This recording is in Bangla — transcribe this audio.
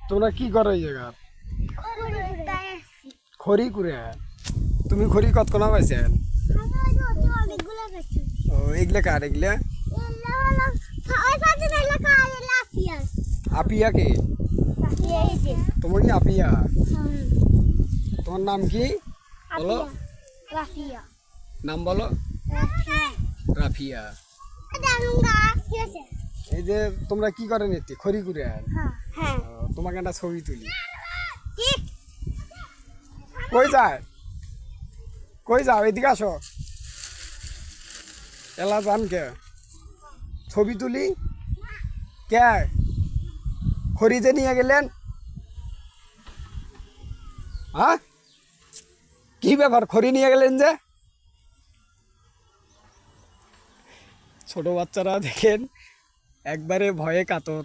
তোমরা কি করো এই জায়গা? খড়ি কুড়ে। তুমি খড়ি কতক্ষণ পাইছেন? ও এগুলা কার এগুলা? আপিয়া কে? তোমার কি আপিয়া? তোমার নাম কি বলো? নাম বলো। রাফিয়া। এই যে তোমরা কি করেন এতে খড়ি কুড়ে? তোমাকে একটা ছবি তুলি। কই যায়? কই যাও? এদিকে আসো। এলা যান কে? ছবি তুলি কে? খড়িতে নিয়ে গেলেন? হ্যাঁ, কি ব্যাপার খড়ি নিয়ে গেলেন যে? ছোট বাচ্চারা দেখেন একবারে ভয়ে কাতর।